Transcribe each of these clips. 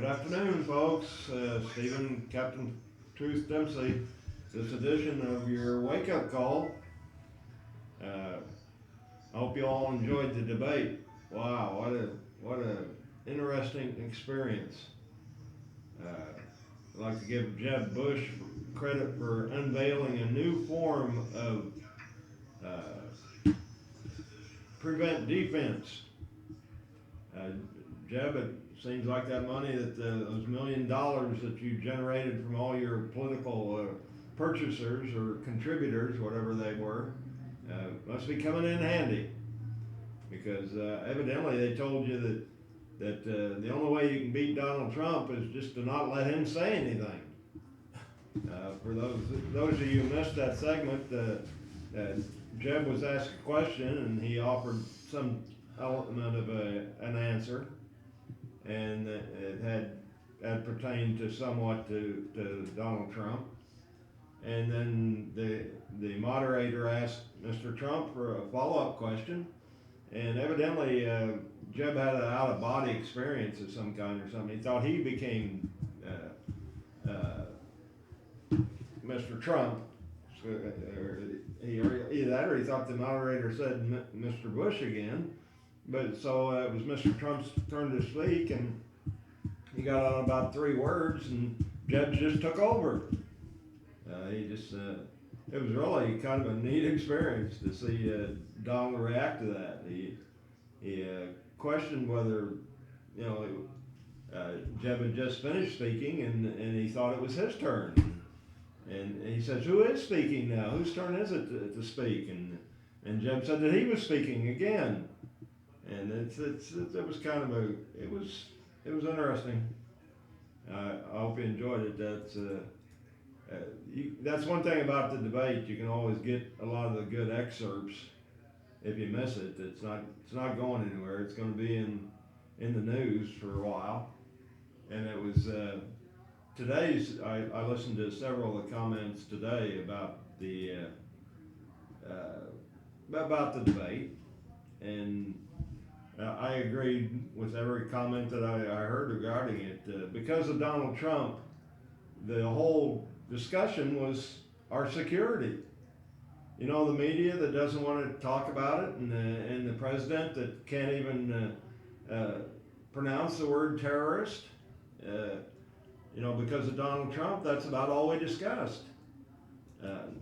afternoon, folks. Stephen, Captain Truth Dempsey. This edition of your wake-up call. Uh, I hope you all enjoyed the debate. Wow, what a interesting experience. I'd like to give Jeb Bush credit for unveiling a new form of prevent defense. Uh, Jeb, it seems like that money those $1 million that you generated from all your political purchasers or contributors, whatever they were, must be coming in handy. Because evidently they told you that the only way you can beat Donald Trump is just to not let him say anything. For those of you who missed that segment, Jeb was asked a question and he offered some element of an answer, and it had pertained to somewhat to Donald Trump. And then the moderator asked Mr. Trump for a follow-up question, and evidently Jeb had an out-of-body experience of some kind or something. He thought he became Mr. Trump, or either that or he thought the moderator said Mr. Bush again. But so it was Mr. Trump's turn to speak, and he got out about 3 words, and Jeb just took over. It was really kind of a neat experience to see Donald react to that. He questioned whether, Jeb had just finished speaking, and he thought it was his turn. And he says, "Who is speaking now? Whose turn is it to speak?" And Jeb said that he was speaking again. And it was kind of it was interesting. I hope you enjoyed it. That's one thing about the debate. You can always get a lot of the good excerpts. If you miss it, it's not going anywhere. It's going to be in the news for a while. And it was today's. I listened to several of the comments today about the debate, and I agreed with every comment that I heard regarding it. Because of Donald Trump, the whole discussion was our security. The media that doesn't want to talk about it, and the president that can't even pronounce the word terrorist. Because of Donald Trump, that's about all we discussed.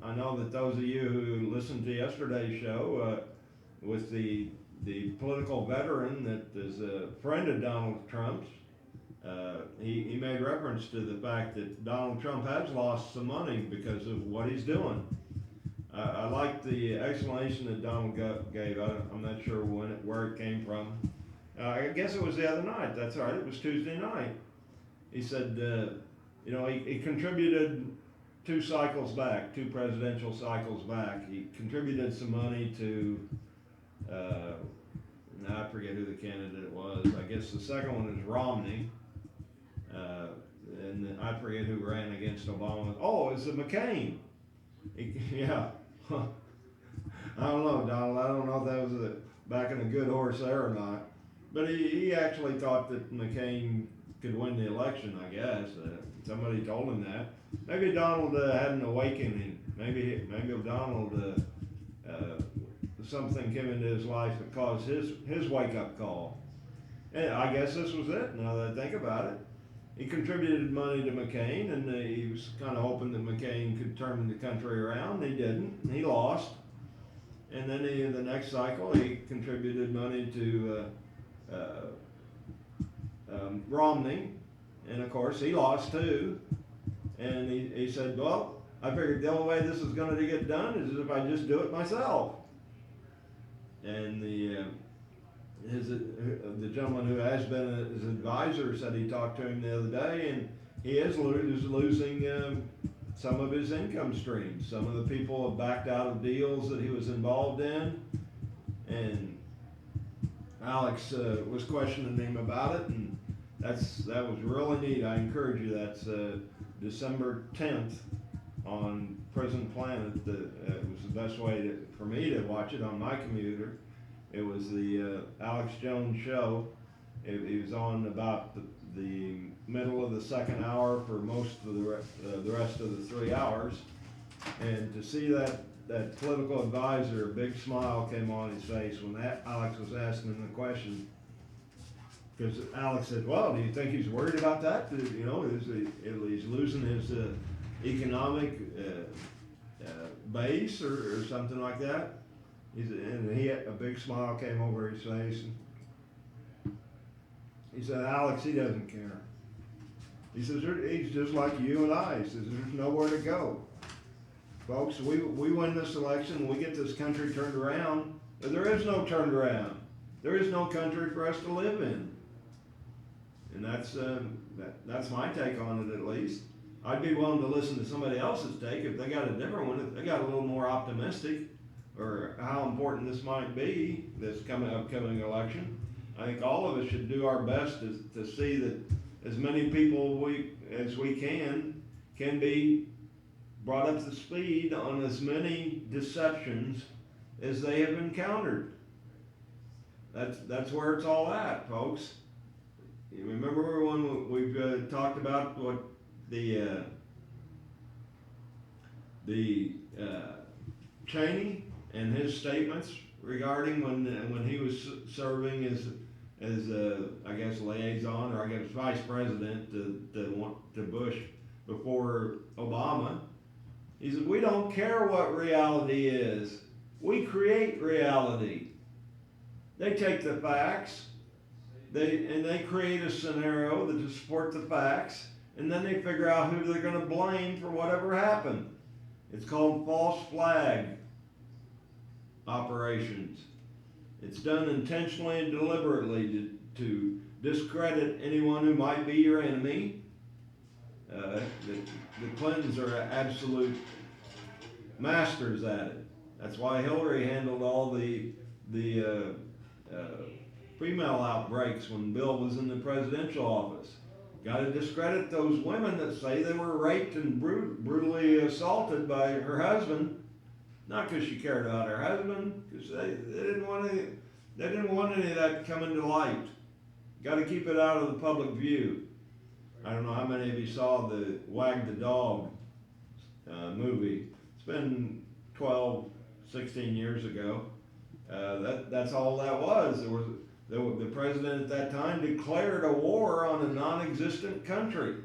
I know that those of you who listened to yesterday's show with the political veteran that is a friend of Donald Trump's, he made reference to the fact that Donald Trump has lost some money because of what he's doing. I like the explanation that Donald gave. I'm not sure where it came from. I guess it was the other night. That's right. It was Tuesday night. He said, he contributed 2 cycles back, 2 presidential cycles back. He contributed some money to, I forget who the candidate was. I guess the second one is Romney. And I forget who ran against Obama. Oh, it's McCain. Yeah. I don't know, Donald. I don't know if that was backing a good horse there or not. But he actually thought that McCain could win the election, I guess. Somebody told him that. Maybe Donald had an awakening. Maybe Donald, something came into his life that caused his wake-up call. And I guess this was it, now that I think about it. He contributed money to McCain, and he was kind of hoping that McCain could turn the country around. He didn't, and he lost. And then the next cycle, he contributed money to Romney, and of course he lost too. And he said, "Well, I figured the only way this is going to get done is if I just do it myself." And the gentleman who has been his advisor said he talked to him the other day, and he is losing some of his income streams. Some of the people have backed out of deals that he was involved in, and Alex was questioning him about it, and that was really neat. I encourage you. That's December 10th on Prison Planet. It was the best way for me to watch it on my computer. It was the Alex Jones show. He was on about the middle of the second hour for most of the rest of the 3 hours. And to see that political advisor, a big smile came on his face when Alex was asking him the question. Because Alex said, well, do you think he's worried about that? You know, he's losing his economic base or something like that? And he had a big smile came over his face. And he said, Alex, he doesn't care. He says, he's just like you and I. He says, there's nowhere to go. Folks, we win this election, we get this country turned around, but there is no turned around. There is no country for us to live in. And that's my take on it, at least. I'd be willing to listen to somebody else's take if they got a different one, if they got a little more optimistic, or how important this might be, this upcoming election. I think all of us should do our best to see that as many people as we can be brought up to speed on as many deceptions as they have encountered. That's where it's all at, folks. You remember when we've talked about what the Cheney and his statements regarding when he was serving as I guess liaison, or I guess vice president to Bush before Obama. He said, we don't care what reality is. We create reality. They take the facts, they create a scenario to support the facts, and then they figure out who they're going to blame for whatever happened. It's called false flag operations. It's done intentionally and deliberately to discredit anyone who might be your enemy. The Clintons are absolute masters at it. That's why Hillary handled all the female outbreaks when Bill was in the presidential office. Got to discredit those women that say they were raped and brutally assaulted by her husband, not because she cared about her husband, because they didn't want any of that coming to light. Got to keep it out of the public view. I don't know how many of you saw the Wag the Dog movie. It's been 12, 16 years ago. That's all that was. The president at that time declared a war on a non-existent country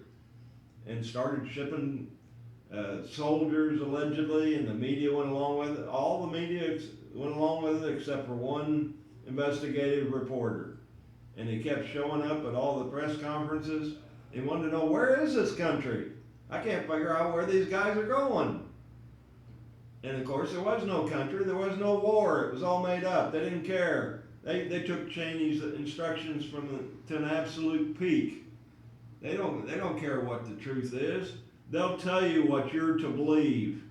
and started shipping soldiers allegedly, and the media went along with it. All the media went along with it except for one investigative reporter. And he kept showing up at all the press conferences. He wanted to know, where is this country? I can't figure out where these guys are going. And of course, there was no country, there was no war. It was all made up. They didn't care. They took Cheney's instructions to an absolute peak. They don't care what the truth is. They'll tell you what you're to believe.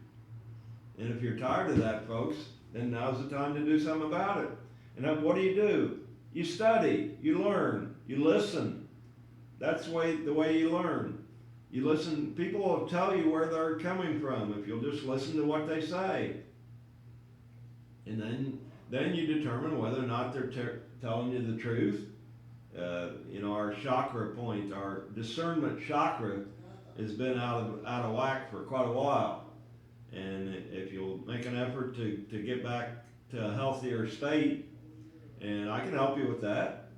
And if you're tired of that, folks, then now's the time to do something about it. And then what do? You study, you learn, you listen. That's the way you learn. You listen, people will tell you where they're coming from if you'll just listen to what they say. And then you determine whether or not they're telling you the truth. Our chakra point, our discernment chakra has been out of whack for quite a while. And if you'll make an effort to get back to a healthier state, and I can help you with that.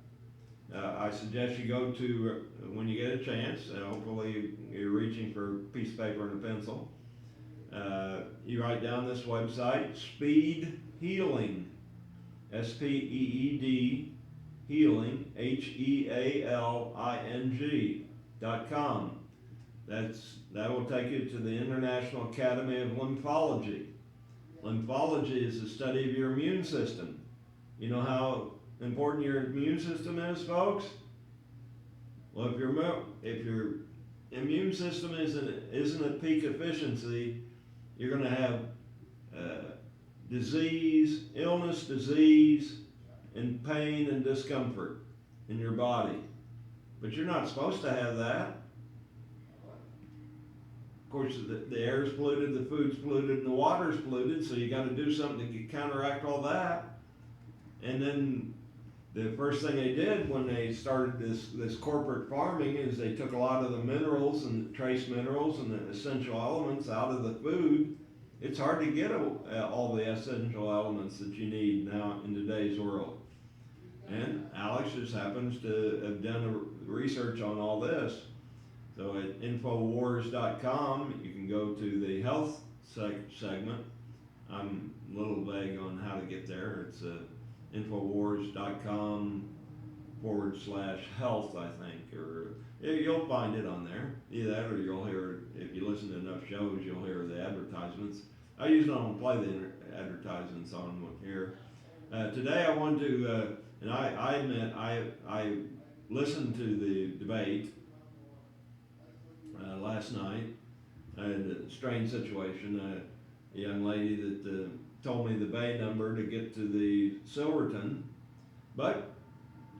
I suggest you go to, when you get a chance, and hopefully you're reaching for a piece of paper and a pencil, you write down this website, Speed Healing, SPEED, Healing, HEALING.com. That will take you to the International Academy of Lymphology. Lymphology is the study of your immune system. You know how important your immune system is, folks? Well, if your immune system isn't at peak efficiency, you're going to have illness, disease, and pain and discomfort in your body. But you're not supposed to have that. Of course, the air's polluted, the food's polluted, and the water's polluted, so you got to do something to counteract all that. And then the first thing they did when they started this corporate farming is they took a lot of the minerals and the trace minerals and the essential elements out of the food. It's hard to get all the essential elements that you need now in today's world. And Alex just happens to have done research on all this. So at Infowars.com, you can go to the health segment. I'm a little vague on how to get there. It's Infowars.com/health, I think, or you'll find it on there. Either that, or you'll hear, if you listen to enough shows, you'll hear the advertisements. I usually don't play the advertisements on here. Today I wanted to, and I admit, I listened to the debate last night. I had a strange situation. A young lady that told me the bay number to get to the Silverton, but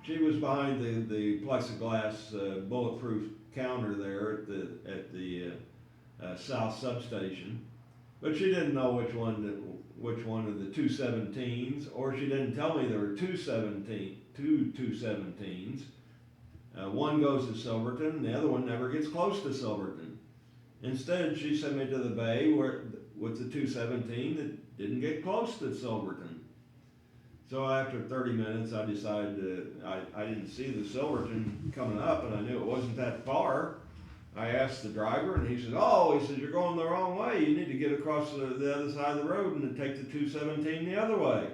she was behind the plexiglass bulletproof counter there at the South substation, but she didn't know which one of the 217s, or she didn't tell me there were two 217s. One goes to Silverton, and the other one never gets close to Silverton. Instead, she sent me to the bay with the 217 that didn't get close to Silverton. So after 30 minutes, I decided I didn't see the Silverton coming up, and I knew it wasn't that far. I asked the driver, and he says, you're going the wrong way. You need to get across the other side of the road and then take the 217 the other way. I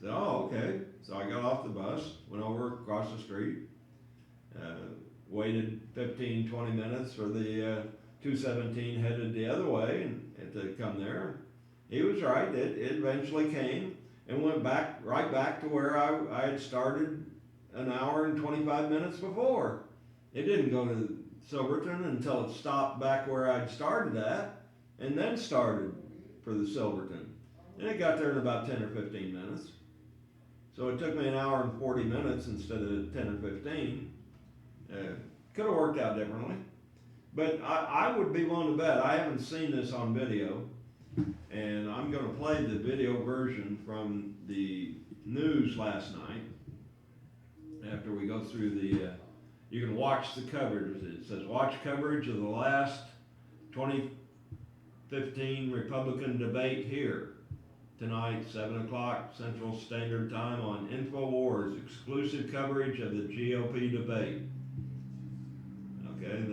said, okay. So I got off the bus, went over across the street, waited 15, 20 minutes for the 217 headed the other way and to come there. He was right. It eventually came and went right back to where I had started an hour and 25 minutes before. It didn't go to Silverton until it stopped back where I'd started at, and then started for the Silverton. And it got there in about 10 or 15 minutes. So it took me an hour and 40 minutes instead of 10 or 15. Could have worked out differently. But I would be willing to bet, I haven't seen this on video, and I'm going to play the video version from the news last night. After we go through you can watch the coverage. It says, watch coverage of the last 2015 Republican debate here. Tonight, 7 o'clock Central Standard Time on InfoWars, exclusive coverage of the GOP debate. Okay,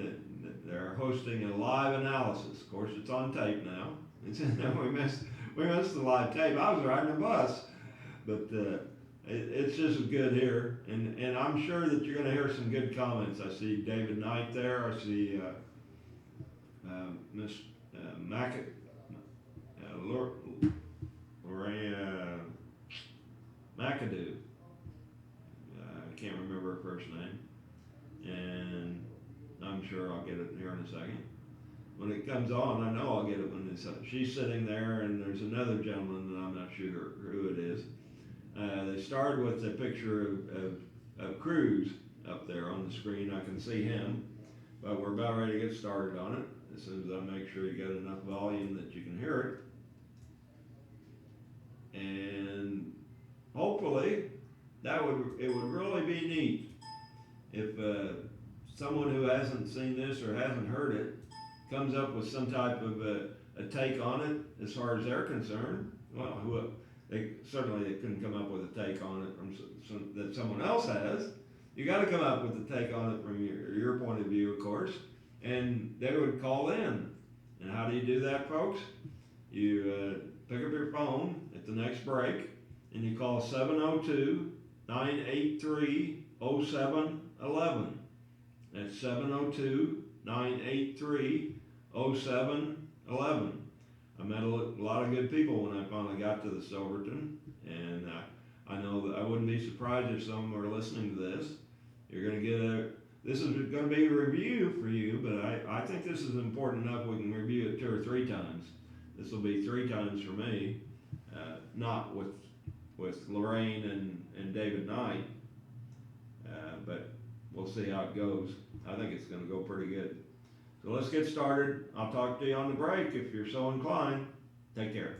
they're hosting a live analysis. Of course, it's on tape now. We missed the live tape. I was riding a bus, but it's just as good here, and I'm sure that you're going to hear some good comments. I see David Knight there. I see Miss Lorraine McAdoo. I can't remember her first name, and I'm sure I'll get it here in a second. When it comes on, I know I'll get it when she's sitting there, and there's another gentleman that I'm not sure who it is. They started with a picture of Cruz up there on the screen. I can see him, but we're about ready to get started on it. As soon as I make sure you got enough volume that you can hear it. And hopefully, it would really be neat if someone who hasn't seen this or hasn't heard it comes up with some type of a take on it as far as they're concerned. Well, they couldn't come up with a take on it from that someone else has. You got to come up with a take on it from your point of view, of course, and they would call in. And how do you do that, folks? You pick up your phone at the next break, and you call 702-983-0711. That's 702-983-0711. I met a lot of good people when I finally got to the Silverton, and I know that I wouldn't be surprised if some are listening to this. You're going to get this is going to be a review for you, but I think this is important enough we can review it 2 or 3 times. This will be 3 times for me, not with Lorraine and David Knight, but we'll see how it goes. I think it's going to go pretty good. So let's get started. I'll talk to you on the break if you're so inclined. Take care.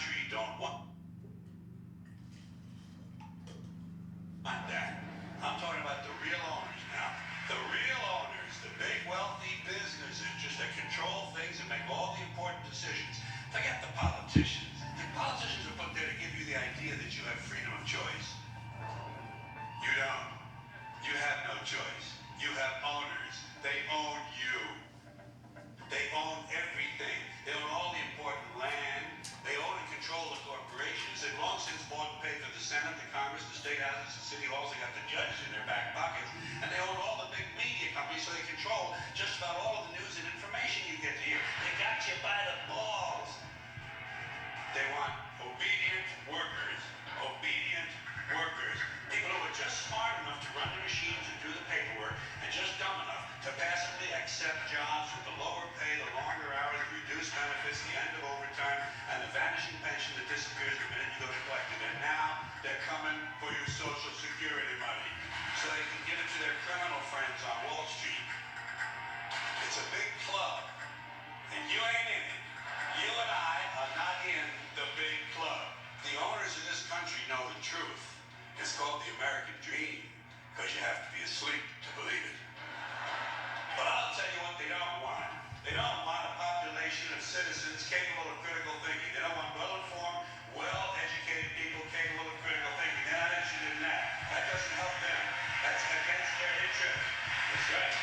country don't want that. I'm talking about the real owners now. The real owners, the big wealthy businesses just that control things and make all the important decisions. Forget the politicians. The politicians are put there to give you the idea that you have freedom of choice. You don't. You have no choice. You have owners. They own you. They own everything. They own all the important land. They own and control the corporations. They've long since bought and paid for the Senate, the Congress, the state houses, the city halls. They got the judges in their back pockets. And they own all the big media companies, so they control just about all of the news and information you get to hear. They got you by the balls. They want obedient workers. Obedient workers. People who are just smart enough to run the machines and do the paperwork, and just dumb enough to passively accept jobs with the lower pay, the longer hours, the reduced benefits, the end of overtime, and the vanishing pension that disappears the minute you go to collect it. And now they're coming for your Social Security money so they can give it to their criminal friends on Wall Street. It's a big club, and you ain't in it. You and I are not in the big club. The owners of this country know the truth. It's called the American dream, because you have to be asleep to believe it. But I'll tell you what they don't want. They don't want a population of citizens capable of critical thinking. They don't want well-informed, well-educated people capable of critical thinking. They're not interested in that. That doesn't help them. That's against their interest. That's right.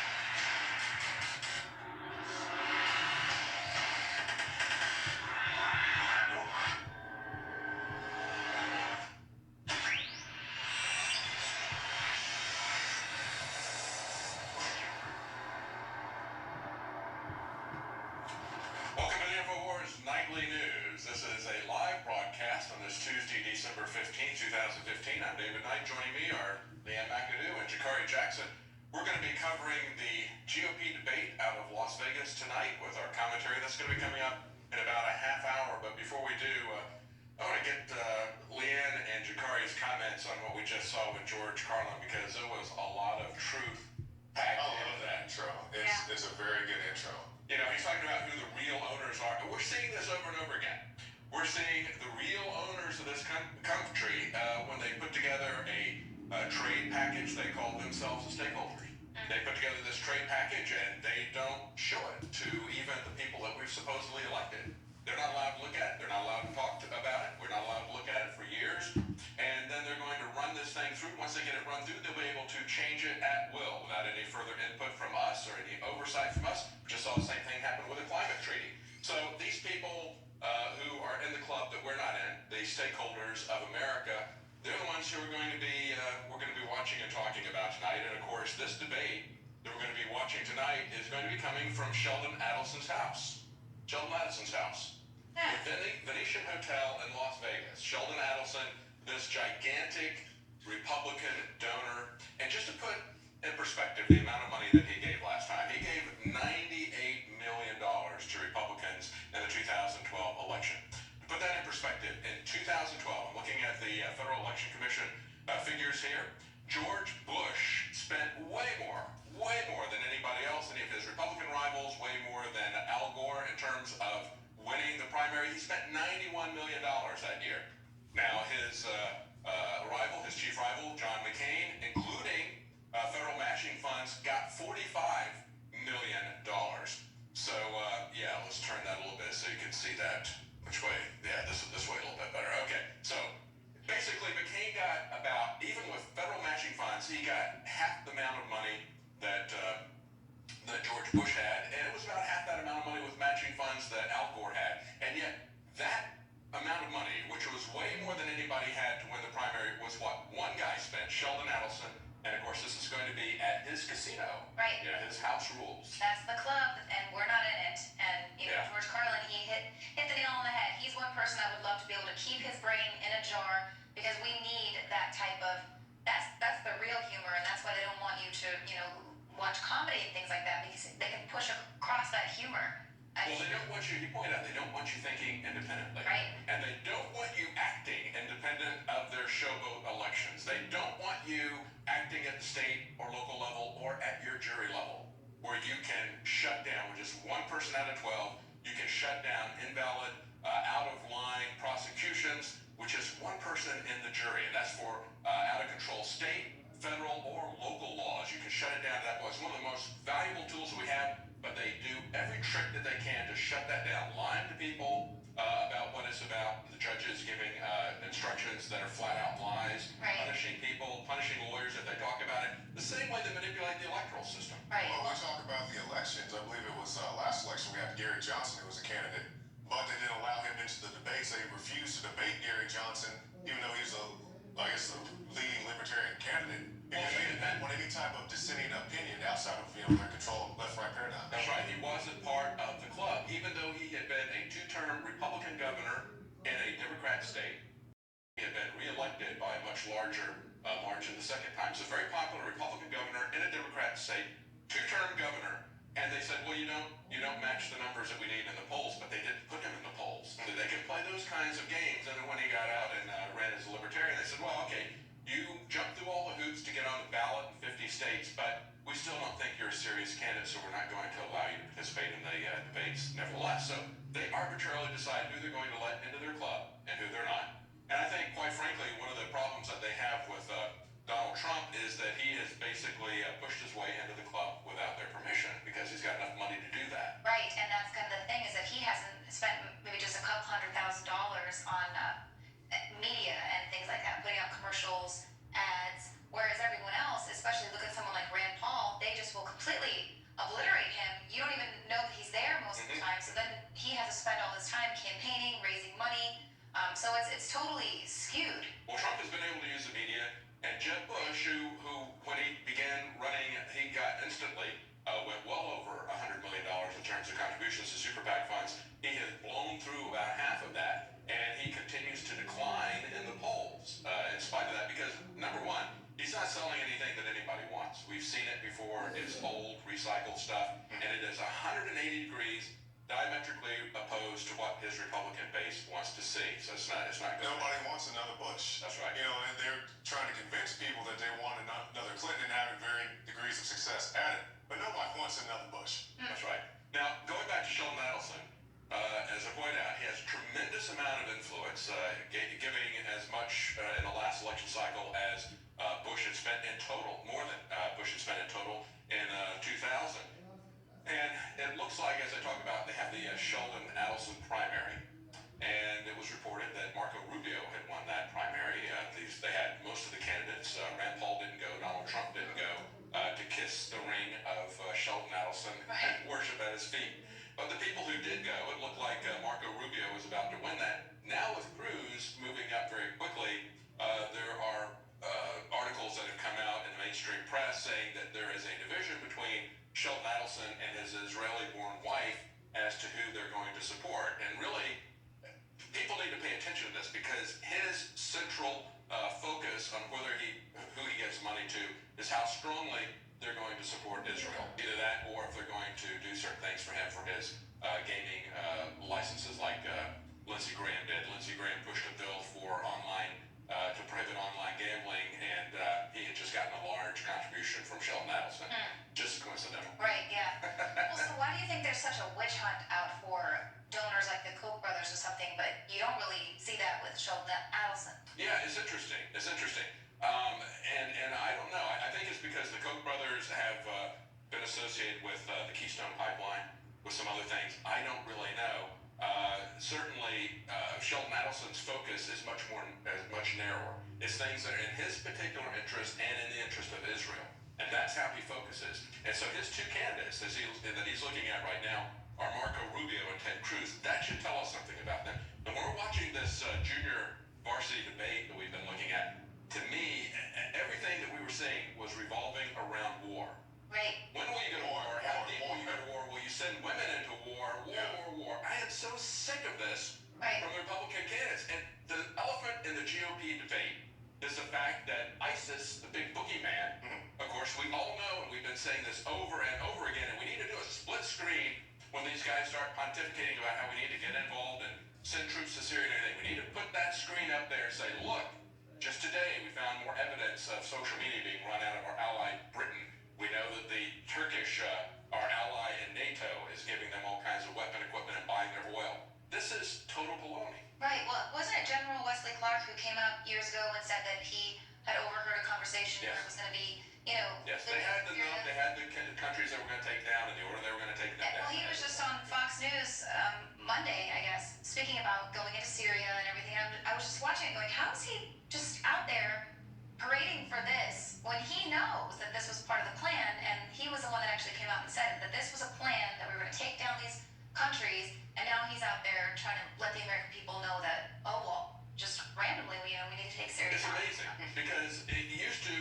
Welcome to the InfoWars Nightly News. This is a live broadcast on this Tuesday, December 15, 2015. I'm David Knight. Joining me are Leanne McAdoo and Jakari Jackson. We're going to be covering the GOP debate out of Las Vegas tonight with our commentary. That's going to be coming up in about a half hour. But before we do, I want to get Leanne and Jakari's comments on what we just saw with George Carlin, because there was a lot of truth packed into that intro. It's a very good intro. You know, he's talking about who the real owners are. And we're seeing this over and over again. We're seeing the real owners of this country, when they put together a trade package, they call themselves the stakeholders. They put together this trade package and they don't show it to even the people that we've supposedly elected. They're not allowed to look at it. They're not allowed to talk about it. We're not allowed to look at it for years. And then they're going to run this thing through. Once they get it run through, they'll be able to change it at will without any further input from us or any oversight from us. We just saw the same thing happen with the climate treaty. So these people who are in the club that we're not in, the stakeholders of America, they're the ones who are going to be, we're going to be watching and talking about tonight. And of course, this debate that we're going to be watching tonight is going to be coming from Sheldon Adelson's house. Sheldon Adelson's house. The Venetian Hotel in Las Vegas. Sheldon Adelson, this gigantic Republican donor. And just to put in perspective the amount of money that he gave last time, he gave $98 million to Republicans in the 2012 election. To put that in perspective, in 2012, I'm looking at the Federal Election Commission figures here, George Bush spent way more than anybody else, any of his Republican rivals, way more than Al Gore in terms of winning the primary. He spent $91 million that year. Now his rival, his chief rival, John McCain, including federal matching funds, got $45 million. So yeah, let's turn that a little bit so you can see that. Which way? Yeah, this way a little bit better. Okay, so basically McCain got about, even with federal matching funds, he got half the amount of money that George Bush had, and it was about half that amount of money with matching funds that Al Gore had. And yet that amount of money, which was way more than anybody had to win the primary, was what one guy spent, Sheldon Adelson. And of course, this is going to be at his casino. Right. You know, his house rules. That's the club, and we're not in it. And George Carlin, he hit the nail on the head. He's one person I would love to be able to keep his brain in a jar, because we need that type of. That's the real humor, and that's why they don't want you to watch comedy and things like that, because they can push across that humor. Well, they don't want you, you point out, they don't want you thinking independently. Right. And they don't want you acting independent of their showboat elections. They don't want you acting at the state or local level or at your jury level, where you can shut down with just one person out of 12. You can shut down invalid, out of line prosecution out the judges giving instructions that are flat out lies, Right. punishing people, punishing lawyers if they talk about it, the same way they manipulate the electoral system. Right. Well, we talk about the elections. I believe it was last election we had Gary Johnson, who was a candidate, but they didn't allow him into the debates. They refused to debate Gary Johnson, even though he's I guess, the leading libertarian candidate, because they didn't want any type of dissenting opinion outside of their control of left-right paradigm. That's right. He wasn't part of the club, even though he had been a two-term Republican governor in a Democrat state. He had been reelected by a much larger margin the second time. So, very popular Republican governor in a Democrat state, two-term governor, and they said, well, you don't match the numbers that we need in the polls, but they didn't put him in the polls. So they can play those kinds of games. And then when he got out and ran as a libertarian, they said, well, okay, you jumped through all the hoops to get on the ballot in 50 states, but we still don't think you're a serious candidate, so we're not going to allow you to participate in the debates nevertheless. So they arbitrarily decide who they're going to let into their club and who they're not. And I think, quite frankly, one of the problems that they have with Donald Trump is that he has basically pushed his way into the club without their permission because he's got enough money to do that. Right, and that's kind of the thing, is that he hasn't spent maybe just a couple $100,000 on media and things like that, putting out commercials, ads, whereas everyone else, especially look at someone like Rand Paul, they just will completely obliterate him. You don't even know that he's there most of the time, so then he has to spend all this time campaigning, raising money, so it's totally skewed. Well, Trump has been able to use the media, and Jeb Bush, who when he began running, he got instantly went well over $100 million in terms of contributions to super PAC funds. He has blown through about half of that, and he continues to decline in the polls in spite of that, because number one, he's not selling anything that anybody wants. We've seen it before. It's old, recycled stuff, and it is 180 degrees diametrically opposed to what his Republican base wants to see. So it's not good. Nobody wants another Bush. That's right. And they're trying to convince people that they want another Clinton and having varying degrees of success at it. But nobody wants another Bush. That's right. Now, going back to Sheldon Adelson, as I pointed out, he has a tremendous amount of influence, giving as much in the last election cycle as Bush had spent in total, more than Bush had spent in total in 2000. And it looks like, as I talk about, they have the Sheldon Adelson primary. And it was reported that Marco Rubio had won that primary. They had most of the candidates. Rand Paul didn't go. Donald Trump didn't go to kiss the ring of Sheldon Adelson and worship at his feet. But the people who did go, it looked like Marco Rubio was about to win that. Now with Cruz moving up very quickly, there are articles that have come out in the mainstream press saying that there is a division between Sheldon Adelson and his Israeli-born wife as to who they're going to support. And really, people need to pay attention to this, because his central focus on who he gives money to is how strongly they're going to support Israel. Either that, or if they're going to do certain things for him for his gaming licenses, like Lindsey Graham did. Lindsey Graham pushed a bill for to prohibit online gambling, and he had just gotten a large contribution from Sheldon Adelson. Just coincidental. Right, yeah. Well, so why do you think there's such a witch hunt out for donors like the Koch brothers or something, but you don't really see that with Sheldon Adelson? Yeah, it's interesting. It's interesting. And I don't know. I think it's because the Koch brothers have been associated with the Keystone Pipeline, with some other things. I don't really know. Certainly, Sheldon Adelson's focus is much narrower. It's things that are in his particular interest and in the interest of Israel. And that's how he focuses. And so his two candidates that he's looking at right now are Marco Rubio and Ted Cruz. That should tell us something about them. And when we're watching this junior varsity debate that we've been looking at, to me, everything that we were seeing was revolving around war. Right. When will you go to war? How deep will you go to war? Will you send women into war? War. I am so sick of this from the Republican candidates. And the elephant in the GOP debate is the fact that ISIS, the big boogeyman, of course, we all know, and we've been saying this over and over again, and we need to do a split screen when these guys start pontificating about how we need to get involved and send troops to Syria and everything. We need to put that screen up there and say, look, just today we found more evidence of social media being run out of our ally Britain. We know that the Turkish, our ally in NATO, is giving them all kinds of weapon equipment and buying their oil. This is total baloney. Right. Well, wasn't it General Wesley Clark who came out years ago and said that he had overheard a conversation where it was going to be, Yes, they had the countries that were going to take down and the order they were going to take them down. Well, he was just on Fox News Monday, I guess, speaking about going into Syria and saying, like, how is he just out there parading for this when he knows that this was part of the plan, and he was the one that actually came out and said that this was a plan, that we were going to take down these countries, and now he's out there trying to let the American people know that, oh, well, just randomly, we need to take serious It's amazing because it used to,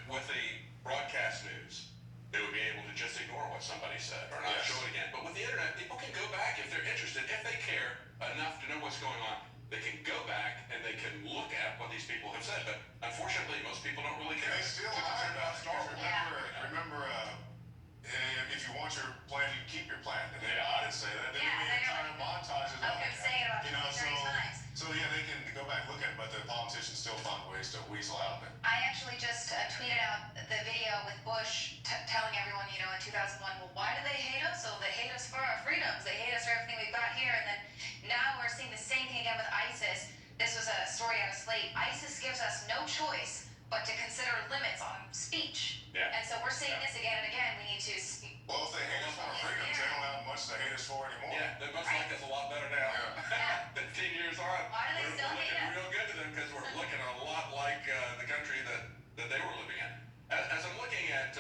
with the broadcast news, they would be able to just ignore what somebody said or not show it again. But with the internet, people can go back if they're interested, if they care enough to know what's going on. They can go back and they can look at what these people have said. But unfortunately, most people don't really care. They still They're lie concerned about about it. Star Because Wars. remember, if you want your plan, you keep your plan. And they didn't say that. They Yeah, made they're entire like- montages I'm of going it. to say it about You know, 20, 30 times. So yeah, they can go back and look at it, but the politicians still find ways to weasel out of it. I actually just tweeted out the video with Bush telling everyone, in 2001, well, why do they hate us? So they hate us for our freedoms. They hate us for everything we've got here. And then now we're seeing the same thing again with ISIS. This was a story out of Slate. ISIS gives us no choice but to consider limits on speech. Yeah. And so we're seeing this again and again. We need to speak. Well, if they hate us for our freedoms, they don't have much to hate us for anymore. Yeah, they must like us a lot better now. Yeah. 15 years on. Why do they still We're hate looking us? real good to them because we're looking a lot like the country that they were living in. As I'm looking at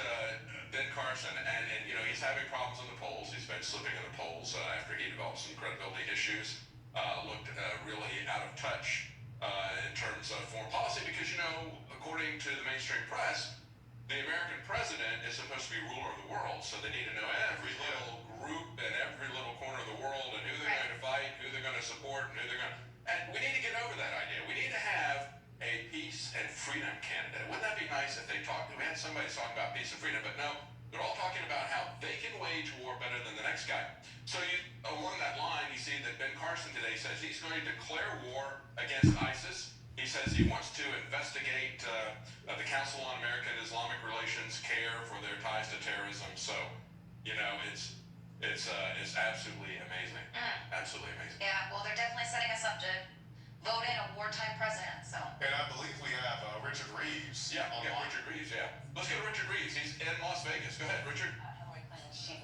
Ben Carson, and he's having problems in the polls. He's been slipping in the polls after he developed some credibility issues. Looked really out of touch in terms of foreign policy because, according to the mainstream press, the American president is supposed to be ruler of the world, so they need to know every little group and every little corner of the world and who they're going to fight, who they're going to support, and who they're going to... And we need to get over that idea. We need to have a peace and freedom candidate. Wouldn't that be nice if they talked... We had somebody talking about peace and freedom, but no, they're all talking about how they can wage war better than the next guy. So along that line, you see that Ben Carson today says he's going to declare war against ISIS. He says he wants to investigate the Council on American and Islamic Relations care for their ties to terrorism. So, it's absolutely amazing. Absolutely amazing. Yeah, well, they're definitely setting us up to vote in a wartime president, so. And I believe we have Richard Reeves. Yeah, we got online. Richard Reeves, yeah. Let's go to Richard Reeves. He's in Las Vegas. Go ahead, Richard.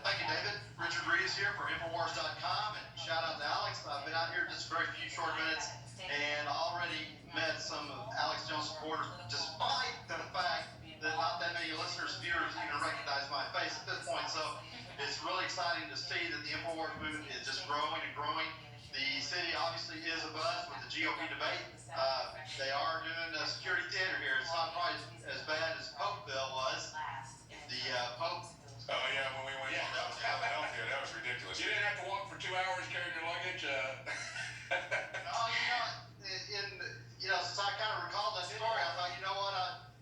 Thank you, David. Richard Reeves here for Infowars.com, and shout out to Alex. I've been out here just a very few short minutes and already met some of Alex Jones supporters, despite the fact that not that many listeners, viewers even recognize my face at this point. So it's really exciting to see that the Infowars movement is just growing and growing. The city obviously is abuzz with the GOP debate. They are doing a security theater here. It's not probably as bad as Popeville was. The Pope. Oh yeah, when we went to Philadelphia, that was ridiculous. You didn't have to walk for 2 hours carrying your luggage. Since I kind of recalled that story, I thought,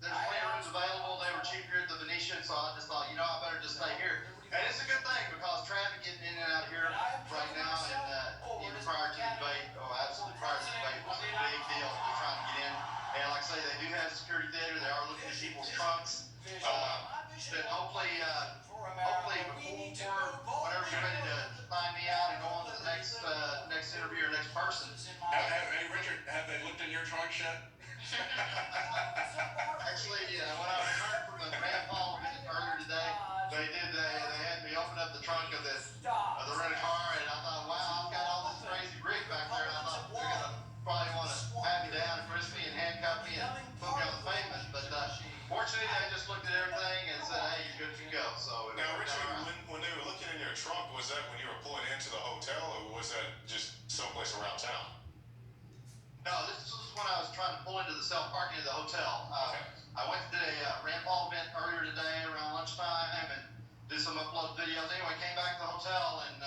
there's plenty of rooms available. They were cheap here at the Venetian, so I just thought, I better just stay here. And it's a good thing because traffic getting in and out of here right now, and even prior to the debate, absolutely prior to the debate, was a big deal. They're trying to get in. And like I say, they do have a security theater. They are looking at people's trunks. But hopefully before whenever you're ready to sign me out and go on to the next interview or next person. Hey, Richard, have they looked in your trunk yet? Actually, when I returned from the Grand Paul visit earlier today, they had me open up the trunk of the rental car, and I thought, wow, I've got all this crazy rig back there, and I thought they're gonna probably want to pat me down and frisk me and handcuff me and put me on the pavement. But fortunately, they just looked at everything and said, hey, you're good to go. So Now, Richard, when they were looking in your trunk, was that when you were pulling into the hotel, or was that just someplace around town? No, this was when I was trying to pull into the self-parking of the hotel. I went to a Rand Paul event earlier today around lunchtime and did some upload videos. Anyway, came back to the hotel, and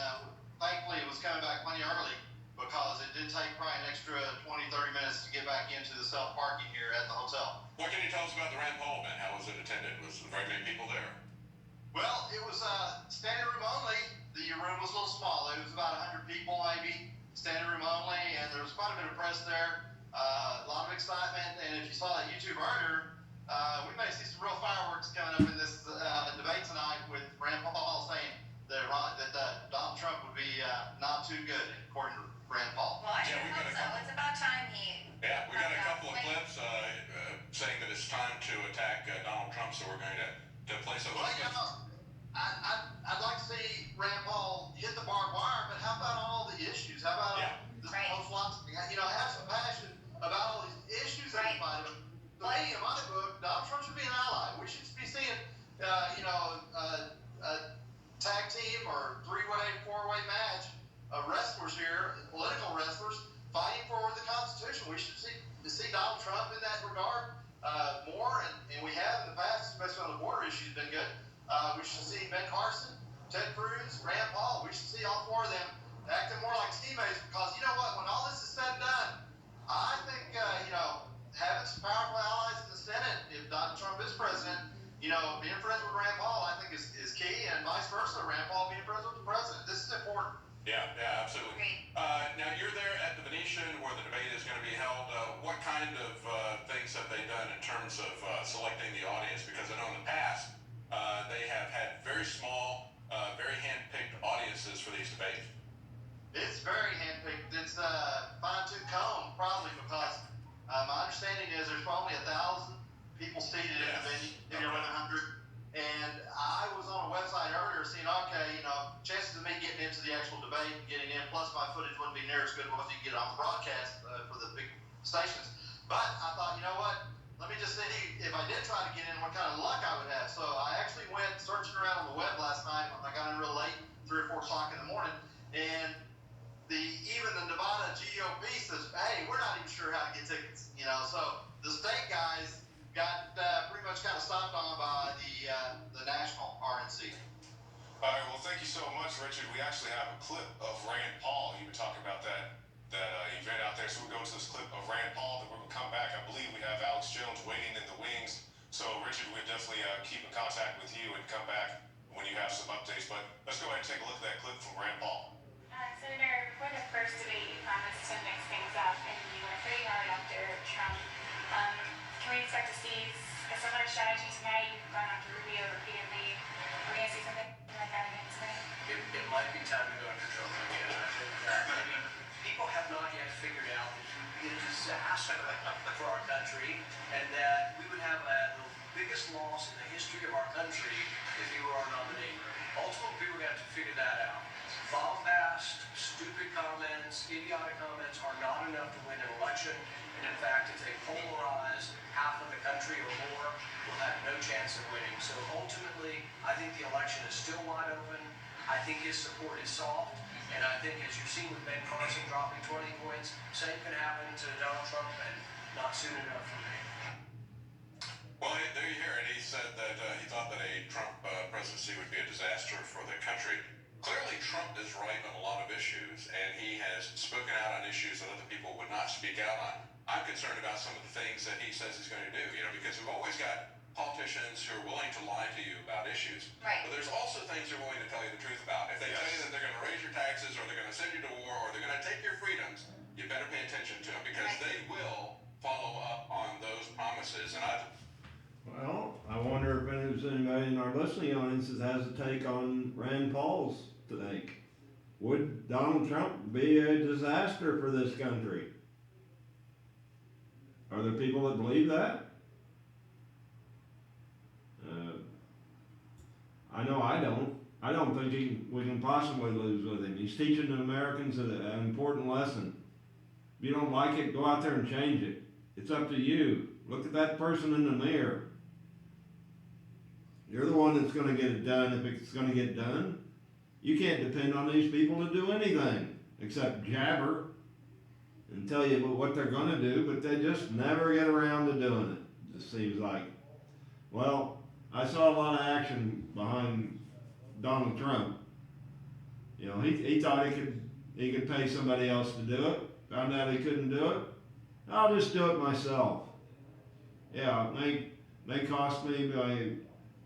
thankfully it was coming back plenty early because it did take probably an extra 20, 30 minutes to get back into the self-parking here at the hotel. What can you tell us about the Rand Paul event? How was it attended? Was there very many people there? Well, it was standing room only. The room was a little small. It was about 100 people maybe, standing room only, and there was quite a bit of press there. A lot of excitement, and if you saw that YouTube earlier, we may see some real fireworks coming up in this debate tonight with Rand Paul saying that Donald Trump would be not too good, according to Rand Paul. Well, I sure hope so. It's about time he... Yeah, we got a couple of clips saying that it's time to attack Donald Trump, so we're going to play some of Well, those clips. I'd like to see Rand Paul hit the barbed wire, but how about all the issues? How about the Right. philosophy? Have some passion about all these terms of selecting the audience? Because I know in the past they have had very small, very hand-picked audiences for these debates. It's very handpicked. It's fine-tooth comb, probably, because my understanding is there's probably 1,000 people seated in the venue, maybe 1,100. And I was on a website earlier seeing, okay, chances of me getting into the actual debate and getting in, plus my footage wouldn't be near as good as you get on the broadcast for the big stations. But I thought, you know what? Let me just see if I did try to get in, what kind of luck I would have. So I actually went searching around on the web last night. I got in real late, 3 or 4 o'clock in the morning, and even the Nevada GOP says, hey, we're not even sure how to get tickets. So the state guys got pretty much kind of stopped on by the national RNC. All right, well, thank you so much, Richard. We actually have a clip of Rand Paul. You were talking about that event out there. So we'll go to this clip of Rand Paul, then we're going to come back. I believe we have Alex Jones waiting in the wings. So, Richard, we'll definitely keep in contact with you and come back when you have some updates. But let's go ahead and take a look at that clip from Rand Paul. Senator, before the first debate, you promised to mix things up, and you went pretty hard after Trump. Can we expect to see a similar strategy tonight? You've gone after Rubio repeatedly. Are we going to see something like that again tonight? It might be time to go after Trump again. I think people have not yet figured out that he would be a disaster for our country, and that we would have the biggest loss in the history of our country if he were our nominee. Ultimately, people are going to have to figure that out. Bombast, stupid comments, idiotic comments are not enough to win an election. And in fact, if they polarize half of the country or more, we'll have no chance of winning. So ultimately, I think the election is still wide open. I think his support is soft. And I think, as you've seen with Ben Carson dropping 20 points, same can happen to Donald Trump, and not soon enough for me. Well, there you hear it. He said that he thought that a Trump presidency would be a disaster for the country. Clearly, Trump is right on a lot of issues, and he has spoken out on issues that other people would not speak out on. I'm concerned about some of the things that he says he's going to do, because we've always got politicians who are willing to lie to you about issues. Right. But there's also things they're willing to tell you the truth about. If they tell you that they're going to raise your taxes, or they're going to send you to war, or they're going to take your freedoms, you better pay attention to them, because they will follow up on those promises. And Well, I wonder if there's anybody in our listening audience that has a take on Rand Paul's take. Would Donald Trump be a disaster for this country? Are there people that believe that? I know I don't. I don't think we can possibly lose with him. He's teaching the Americans an important lesson. If you don't like it, go out there and change it. It's up to you. Look at that person in the mirror. You're the one that's going to get it done if it's going to get done. You can't depend on these people to do anything except jabber and tell you what they're going to do, but they just never get around to doing it. It just seems like. Well, I saw a lot of action behind Donald Trump. He thought he could pay somebody else to do it. Found out he couldn't do it. I'll just do it myself. Yeah, it may cost me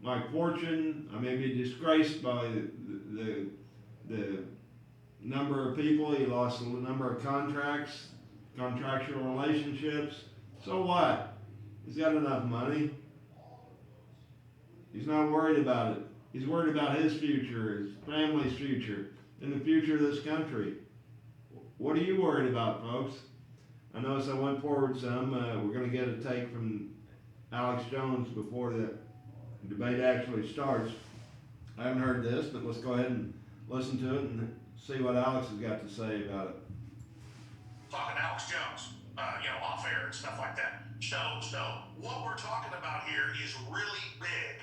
my fortune. I may be disgraced by the number of people. He lost a number of contractual relationships. So what? He's got enough money. He's not worried about it. He's worried about his future, his family's future, and the future of this country. What are you worried about, folks? I noticed I went forward some. We're going to get a take from Alex Jones before the debate actually starts. I haven't heard this, but let's go ahead and listen to it and see what Alex has got to say about it. Talking to Alex Jones, off air and stuff like that. So what we're talking about here is really big.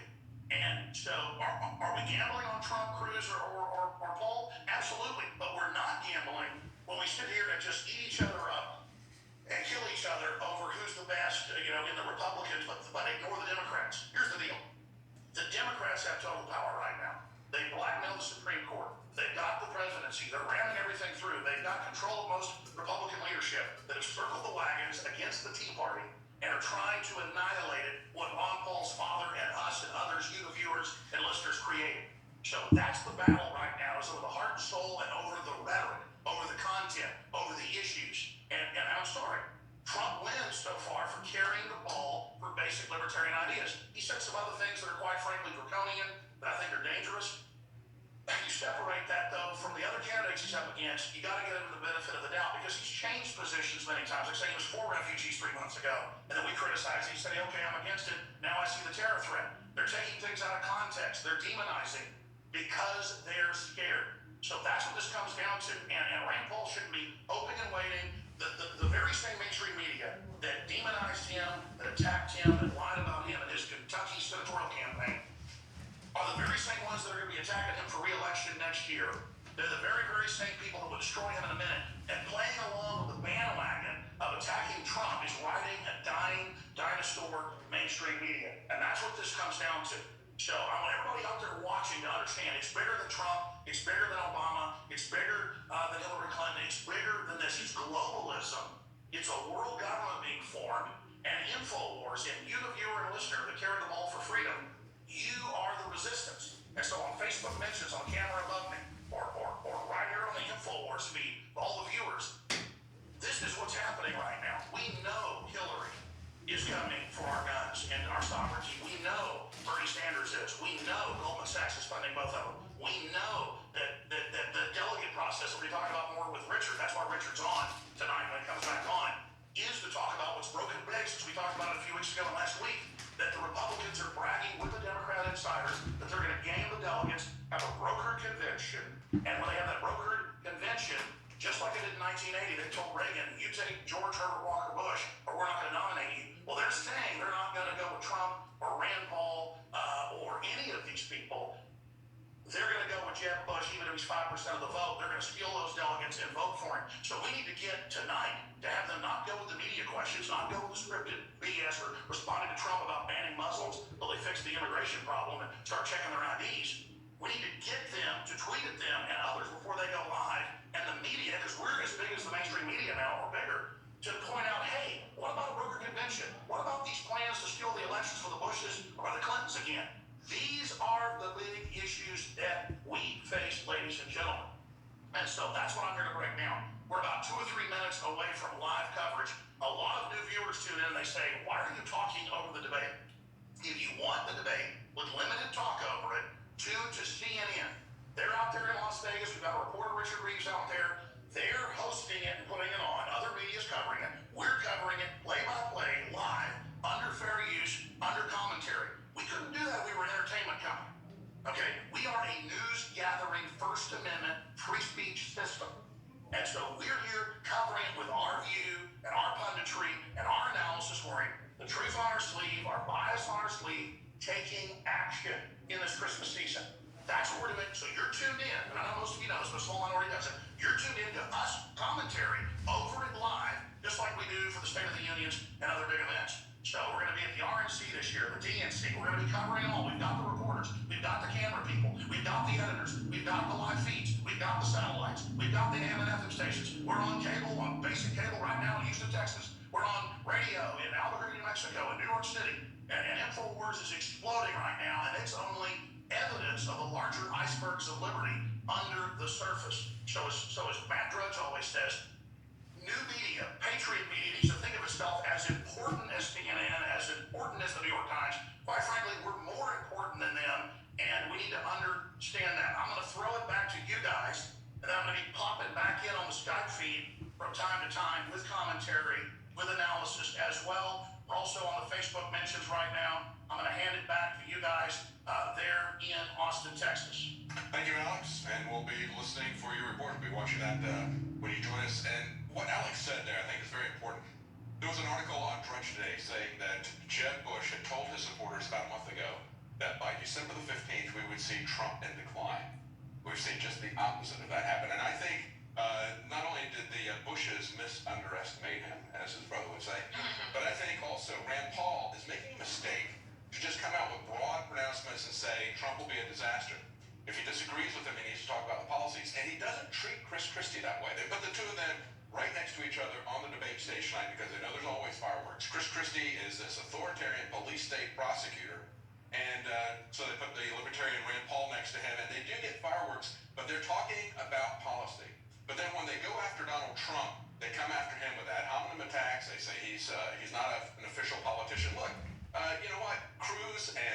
And so are we gambling on Trump, Cruz, or Paul? Absolutely. But we're not gambling when we sit here and just eat each other up and kill each other over who's the best, in the Republicans, but ignore the Democrats. Here's the deal. The Democrats have total power right now. They blackmailed the Supreme Court. They've got the presidency. They're ramming everything through. They've got control of most Republican leadership that have circled the wagons against the Tea Party and are trying to annihilate it, what Ron Paul's father and us and others, you the viewers and listeners, created. So that's the battle right now, is over the heart and soul and over the rhetoric, over the content, over the issues. And I'm sorry, Trump wins so far for carrying the ball for basically said some other things that are quite frankly draconian, that I think are dangerous. You separate that, though, from the other candidates he's up against. You got to give him the benefit of the doubt because he's changed positions many times. Like, say he was for refugees 3 months ago, and then we criticized him. He said, okay, I'm against it. Now I see the terror threat. They're taking things out of context. They're demonizing because they're scared. So that's what this comes down to. And Rand Paul shouldn't be hoping and waiting. The very same mainstream media that demonized him, that attacked him, that lied about him in his Kentucky senatorial campaign are the very same ones that are going to be attacking him for re-election next year. They're the very, very same people that will destroy him in a minute. And playing along with the bandwagon of attacking Trump is riding a dying dinosaur mainstream media. And that's what this comes down to. So I want everybody out there watching to understand it's bigger than Trump, it's bigger than Obama, it's bigger than Hillary Clinton, it's bigger than this. It's globalism. It's a world government being formed. And InfoWars, and you, the viewer and listener that carry the ball for freedom, you are the resistance. And so on Facebook mentions on camera above me, or right here on the InfoWars feed, all the viewers, this is what's happening right now. We know Hillary is coming for our guns and our sovereignty. We know Bernie Sanders is. We know Goldman Sachs is funding both of them. We know that the delegate process that we talk about more with Richard, that's why Richard's on tonight when he comes back on, is to talk about what's broken big since we talked about it a few weeks ago and last week, that the Republicans are bragging with the Democrat insiders that they're going to gain the delegates, have a brokered convention, and when they have that brokered convention, just like they did in 1980, they told Reagan, you take George Herbert Walker Bush, or we're not going to nominate you. Well, they're saying they're not going to go with Trump or Rand Paul or any of these people. They're going to go with Jeb Bush, even if he's 5% of the vote. They're going to steal those delegates and vote for him. So we need to get tonight to have them not go with the media questions, not go with the scripted BS or responding to Trump about banning Muslims till they fix the immigration problem and start checking their IDs. We need to get them to tweet at them and others before they go live. And the media, because we're as big as the mainstream media now, or bigger, to point out, hey, what about a broker convention? What about these plans to steal the elections for the Bushes or the Clintons again? These are the big issues that we face, ladies and gentlemen. And so that's what I'm here to break down. We're about 2 or 3 minutes away from live coverage. A lot of new viewers tune in and they say, why are you talking over the debate? If you want the debate with limited talk over it, tune to CNN. They're out there in Las Vegas. We've got a reporter, Richard Reeves, out there. They're hosting it and putting it on. Other media's covering it. We're covering it play-by-play, live, under fair use, under commentary. We couldn't do that if we were an entertainment company. Okay, we are a news-gathering First Amendment free speech system. And so we're here covering it with our view and our punditry and our analysis, wearing the truth on our sleeve, our bias on our sleeve, taking action in this Christmas season. That's what we're doing. So you're tuned in, and I know most of you know this, but a small minority doesn't. You're tuned in to us commentary over it live, just like we do for the State of the Unions and other big events. So we're going to be at the RNC this year, the DNC. We're going to be covering it all. We've got the reporters. We've got the camera people. We've got the editors. We've got the live feeds. We've got the satellites. We've got the AM and FM stations. We're on cable, on basic cable right now in Houston, Texas. We're on radio in Albuquerque, New Mexico, in New York City. And InfoWars is exploding right now, and it's only evidence of the larger icebergs of liberty under the surface. So as Matt Drudge always says, new media, patriot media, needs to think of itself as important as CNN, as important as the New York Times. Quite frankly, we're more important than them, and we need to understand that. I'm going to throw it back to you guys, and then I'm going to be popping back in on the Skype feed from time to time with commentary, with analysis as well. We're also on the Facebook mentions right now. I'm going to hand it back to you guys there in Austin, Texas. Thank you, Alex, and we'll be listening for your report. We'll be watching that when you join us. And what Alex said there, I think, is very important. There was an article on Drudge today saying that Jeb Bush had told his supporters about a month ago that by December the 15th, we would see Trump in decline. We've seen just the opposite of that happen. And I think not only did the Bushes misunderestimate him, as his brother would say, but I think also Rand Paul is making a mistake to just come out with broad pronouncements and say Trump will be a disaster. If he disagrees with him, he needs to talk about the policies. And he doesn't treat Chris Christie that way. They put the two of them right next to each other on the debate stage tonight because they know there's always fireworks. Chris Christie is this authoritarian police state prosecutor. And so they put the libertarian Rand Paul next to him, and they do get fireworks, but they're talking about policy. But then when they go after Donald Trump, they come after him with ad hominem attacks. They say he's not an official politician. Look, you know what? Cruz and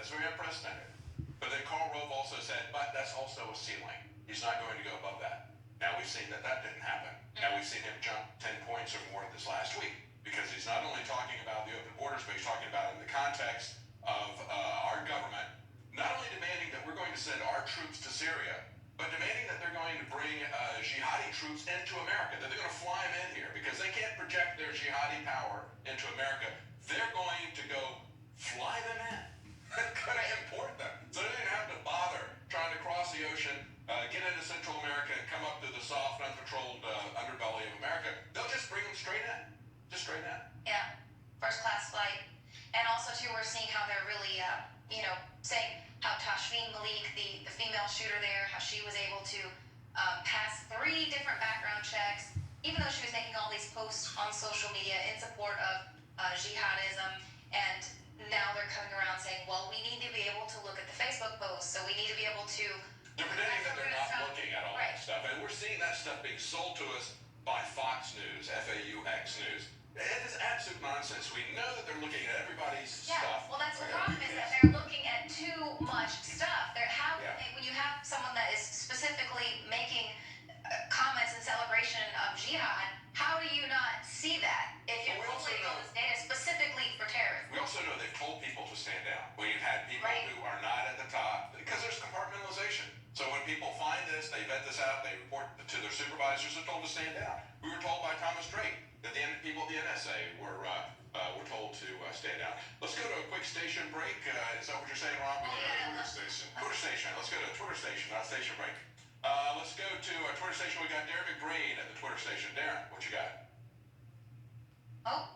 That's very unprecedented. But then Karl Rove also said, but that's also a ceiling. He's not going to go above that. Now we've seen that didn't happen. Now we've seen him jump 10 points or more this last week, because he's not only talking about the open borders, but he's talking about it in the context of our government not only demanding that we're going to send our troops to Syria, but demanding that they're going to bring jihadi troops into America, that they're going to fly them in here, because they can't project their jihadi power into America. They're going to go fly them in. They're going to import them. So they don't have to bother trying to cross the ocean, get into Central America, and come up to the soft, unpatrolled underbelly of America. They'll just bring them straight in. Just straight in. Yeah, first class flight. And also, too, we're seeing how they're really, saying how Tashfeen Malik, the female shooter there, how she was able to pass 3 different background checks, even though she was making all these posts on social media in support of jihadism. And now they're coming around saying, well, we need to be able to look at the Facebook posts, so we need to be able to... They're pretending that they're not looking at all that stuff. And we're seeing that stuff being sold to us by Fox News, FAUX News. It is absolute nonsense. We know that they're looking at everybody's stuff. Well, that's the problem, is that they're looking at too much stuff. When you have someone that is specifically making comments in celebration of jihad, how do you not see that if you're pulling all this data specifically for terrorism? We also know they've told people to stand down. When you've had people who are not at the top, because there's compartmentalization. So when people find this, they vet this out, they report to their supervisors, they're told to stand down. We were told by Thomas Drake that the people at the NSA were told to stand down. Let's go to a quick station break. Is that what you're saying, Rob? Twitter station. Twitter station. Let's go to a Twitter station, not station break. Let's go to a Twitter station. We got Darren McBreen at the Twitter station. Darren, what you got? Oh,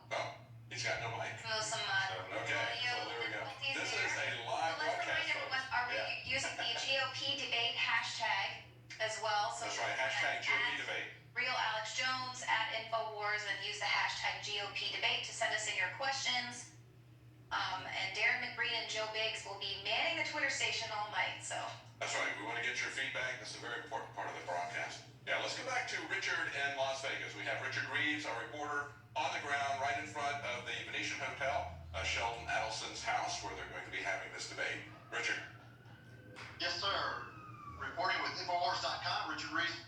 He's got no mic. some Okay, audio so there we go. difficulties This there. is a live So let's broadcast, remind everyone, folks. are we using the GOP debate hashtag as well? So That's right. Hashtag GOP debate. Real Alex Jones at InfoWars, and use the hashtag GOP debate to send us in your questions. And Darren McBreen and Joe Biggs will be manning the Twitter station all night. So That's right. We want to get your feedback. This is a very important part of the broadcast. Yeah, let's go back to Richard in Las Vegas. We have Richard Reeves, our reporter, on the ground right in front of the Venetian Hotel, Sheldon Adelson's house, where they're going to be having this debate. Richard. Yes, sir. Reporting with Infowars.com, Richard Reeves.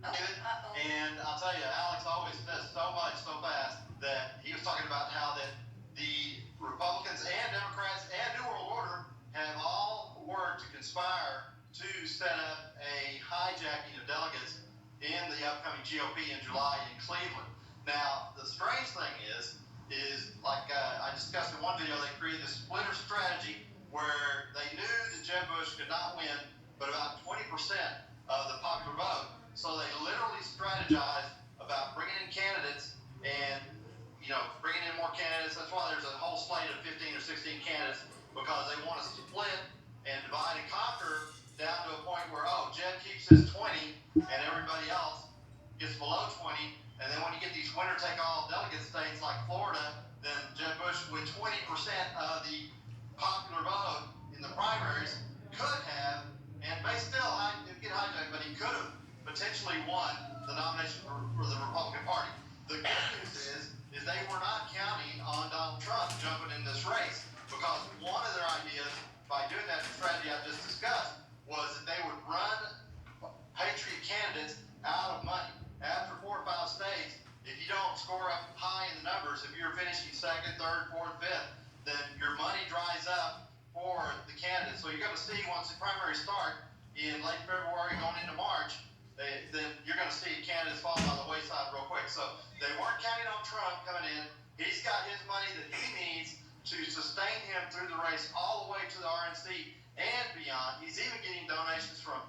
And I'll tell you, Alex always says so much so fast that he was talking about how that the Republicans and Democrats and New World Order have all worked to conspire to set up a hijacking of delegates in the upcoming GOP in July in Cleveland. Now, the strange thing is like I discussed in one video, they created this splinter strategy where they knew that Jeb Bush could not win, but about 20% of the popular vote. So they literally strategized about bringing in candidates and, bringing in more candidates. That's why there's a whole slate of 15 or 16 candidates, because they want to split and divide and conquer down to a point where, Jeb keeps his 20 and everybody else gets below 20. And then when you get these winner-take-all delegate states like Florida, then Jeb Bush, with 20% of the popular vote in the primaries, could have, and may still get hijacked, but he could have potentially won the nomination for the Republican Party. The good news is they were not counting on Donald Trump jumping in this race, because one of their ideas by doing that strategy I just discussed was that they would run Patriot candidates out of money. After 4 or 5 states, if you don't score up high in the numbers, if you're finishing 2nd, 3rd, 4th, 5th, then your money dries up for the candidates. So you're going to see, once the primaries start in late February going into March, then you're going to see candidates fall by the wayside real quick. So they weren't counting on Trump coming in. He's got his money that he needs to sustain him through the race all the way to the RNC and beyond. He's even getting donations from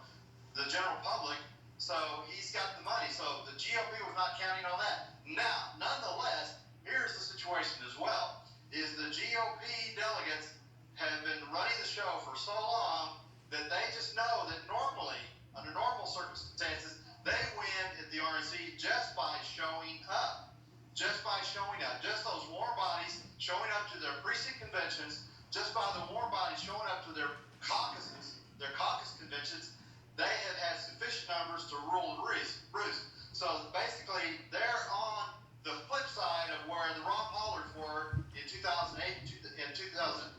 the general public. So he's got the money. So the GOP was not counting on that. Now, nonetheless, here's the situation as well, is the GOP delegates have been running the show for so long that they just know that normally, under normal circumstances, they win at the RNC just by showing up. Just by showing up. Just those warm bodies showing up to their precinct conventions, just by the warm bodies showing up to their caucuses, their caucus conventions, they have had sufficient numbers to rule the roost. So basically, they're on the flip side of where the Ron Paulards were in 2008 and 2012,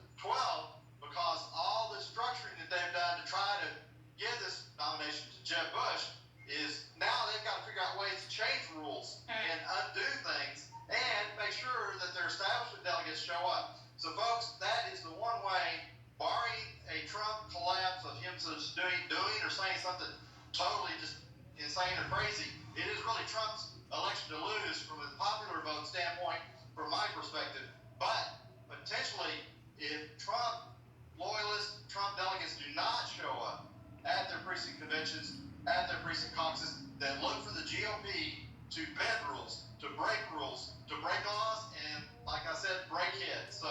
saying they're crazy. It is really Trump's election to lose from a popular vote standpoint, from my perspective. But potentially, if Trump loyalists, Trump delegates do not show up at their precinct conventions, at their precinct caucuses, then look for the GOP to bend rules, to break laws, and like I said, break heads. So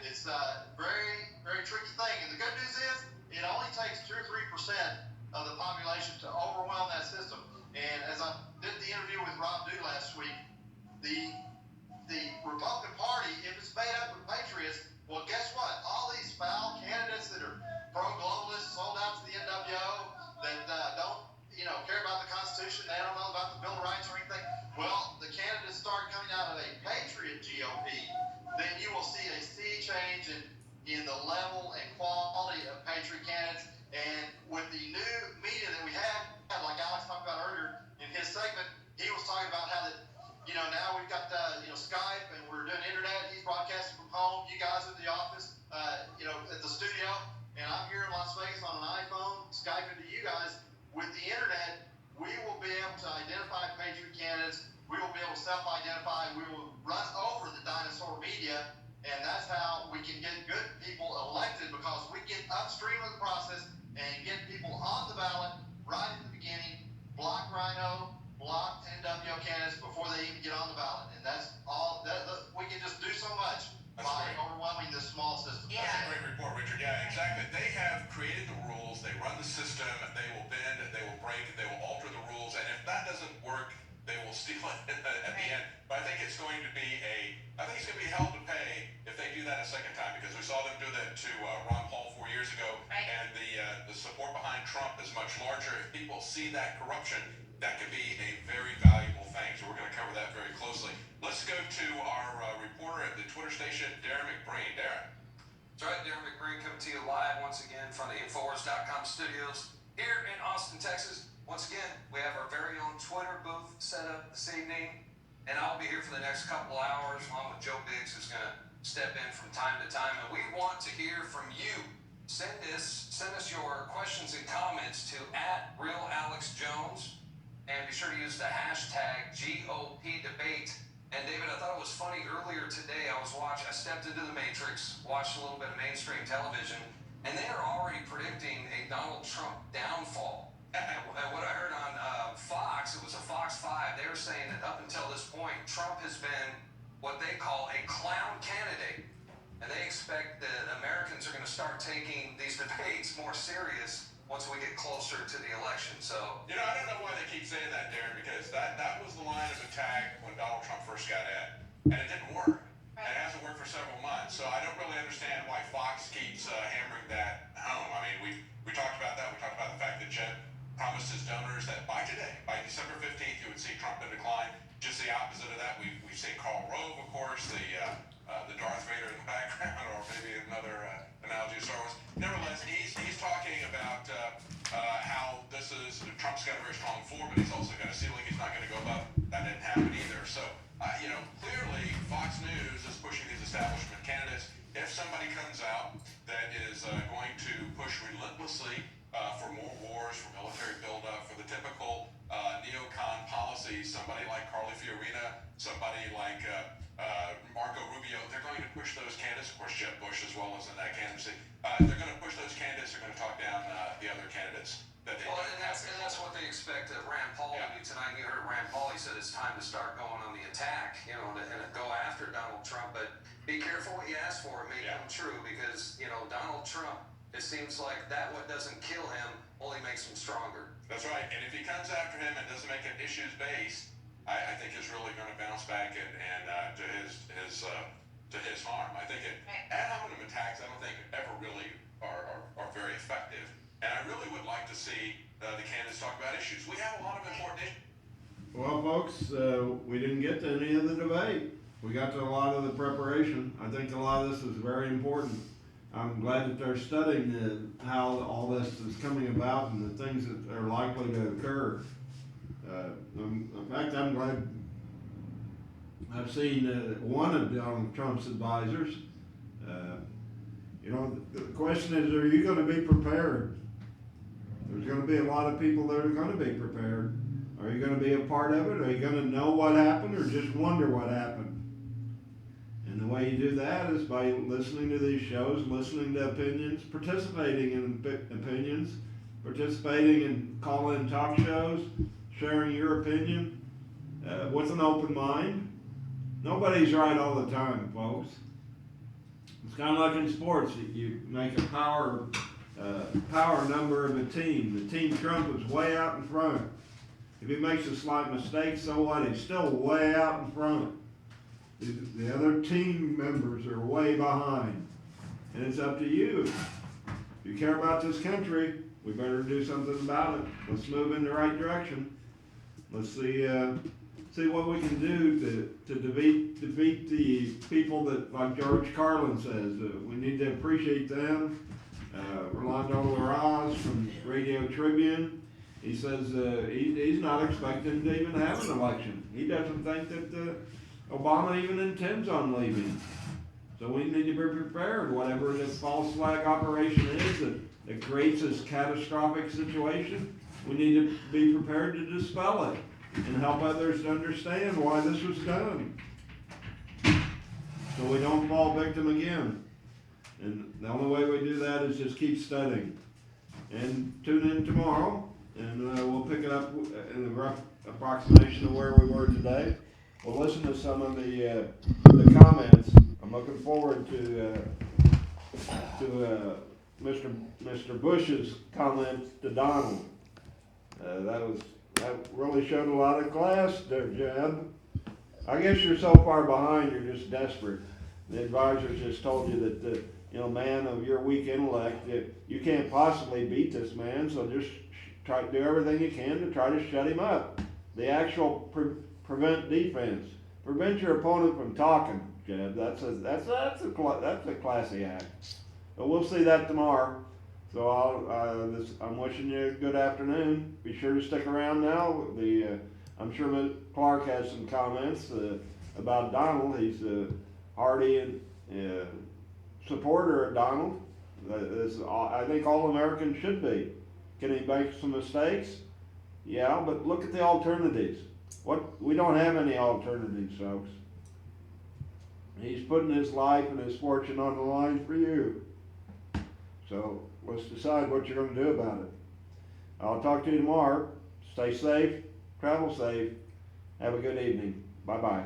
it's a very, very tricky thing. And the good news is it only takes 2 or 3% of the population to overwhelm that system. And as I did the interview with Rob Dew last week, the Republican Party, if it's made up of patriots, well, guess what? All these foul candidates that are pro-globalist, sold out to the NWO, that don't, care about the Constitution, they don't know about the Bill of Rights or anything. Well, the candidates start coming out of a patriot GOP, then you will see a sea change in the level and quality of patriot candidates. And with the new media that we have, like Alex talked about earlier in his segment, he was talking about how that, now we've got Skype and we're doing internet. He's broadcasting from home. You guys at the office, at the studio, and I'm here in Las Vegas on an iPhone, Skyping to you guys. With the internet, we will be able to identify patriot candidates. We will be able to self-identify. We will run over the dinosaur media, and that's how we can get good people elected, because we get upstream of the process and get people on the ballot right at the beginning, block Rhino, block NWO candidates before they even get on the ballot. And that's all. We can just do so much by overwhelming this small system. Yeah. That's a great report, Richard. Yeah, exactly. They have created the rules. They run the system. They will bend. They will break. They will alter the rules. And if that doesn't work, they will steal it at the end. But I think it's going to be hell to pay if they do that a second time, because we saw them do that to Ron Paul 4 years ago. Right. And the support behind Trump is much larger. If people see that corruption, that could be a very valuable thing. So we're going to cover that very closely. Let's go to our reporter at the Twitter station, Darren McBreen. Darren. That's right, Darren McBreen coming to you live once again from the Infowars.com studios here in Austin, Texas. Once again, we have our very own Twitter booth set up this evening, and I'll be here for the next couple hours along with Joe Biggs, who's going to step in from time to time. And we want to hear from you. Send us your questions and comments to @RealAlexJones, and be sure to use the hashtag GOPDebate. And David, I thought it was funny earlier today. I stepped into the Matrix, watched a little bit of mainstream television, and they are already predicting a Donald Trump downfall. And what I heard on Fox, it was a Fox 5, they were saying that up until this point, Trump has been what they call a clown candidate. And they expect that Americans are going to start taking these debates more serious once we get closer to the election. So, I don't know why they keep saying that, Darren, because that was the line of attack when Donald Trump first got in, and it didn't work. Right. It hasn't worked for several months, so I don't really understand why Fox keeps hammering that home. I mean, we talked about that. We talked about the fact that Jeb promised his donors that by December 15th, you would see Trump in decline. Just the opposite of that. We've seen Karl Rove, of course, the Darth Vader in the background, or maybe another analogy of Star Wars. Nevertheless, he's talking about how Trump's got a very strong floor, but he's also got a ceiling he's not going to go above. That didn't happen either. So, clearly Fox News is pushing these establishment candidates. If somebody comes out that is going to push relentlessly for more wars, for military buildup, for the typical neocon policies, somebody like Carly Fiorina, somebody like Marco Rubio, they're going to push those candidates. Of course, Jeb Bush as well as in that candidacy. They're going to push those candidates. They're going to talk down the other candidates. That they that's what they expect Rand Paul to do tonight. You heard Rand Paul. He said it's time to start going on the attack, and go after Donald Trump. But be careful what you ask for. It may come true, because Donald Trump, it seems like that what doesn't kill him only makes him stronger. That's right. And if he comes after him and doesn't make it issues based, I think he's really going to bounce back and to his harm. I think ad hominem attacks, I don't think ever really are very effective. And I really would like to see the candidates talk about issues. We have a lot of important issues. Well, folks, we didn't get to any of the debate. We got to a lot of the preparation. I think a lot of this is very important. I'm glad that they're studying how all this is coming about and the things that are likely to occur. In fact, I'm glad I've seen one of Donald Trump's advisors. The question is, are you going to be prepared? There's going to be a lot of people that are going to be prepared. Are you gonna be a part of it? Are you gonna know what happened or just wonder what happened? And the way you do that is by listening to these shows, listening to opinions, participating in opinions, participating in call-in talk shows, sharing your opinion with an open mind. Nobody's right all the time, folks. It's kind of like in sports. You make a power number of a team. The team Trump is way out in front. If he makes a slight mistake, so what? He's still way out in front. The other team members are way behind. And it's up to you. If you care about this country, we better do something about it. Let's move in the right direction. Let's see what we can do to defeat the people that, like George Carlin says, we need to appreciate them. Rolando Larraz from Radio Tribune, he says he's not expecting to even have an election. He doesn't think that Obama even intends on leaving. So we need to be prepared, whatever this false flag operation is that creates this catastrophic situation. We need to be prepared to dispel it and help others to understand why this was done, so we don't fall victim again. And the only way we do that is just keep studying. And tune in tomorrow, and we'll pick it up in a rough approximation of where we were today. We'll listen to some of the comments. I'm looking forward to Mr. Bush's comments to Donald. That really showed a lot of class there, Jeb. I guess you're so far behind, you're just desperate. The advisors just told you that, man of your weak intellect, you can't possibly beat this man, so just try to do everything you can to try to shut him up. The actual prevent defense. Prevent your opponent from talking, Jeb. That's a classy act. But we'll see that tomorrow. So I'm wishing you a good afternoon. Be sure to stick around now. I'm sure Ms. Clark has some comments about Donald. He's a hearty and supporter of Donald. I think all Americans should be. Can he make some mistakes? Yeah, but look at the alternatives. We don't have any alternatives, folks. He's putting his life and his fortune on the line for you. So let's decide what you're going to do about it. I'll talk to you tomorrow. Stay safe, travel safe. Have a good evening. Bye-bye.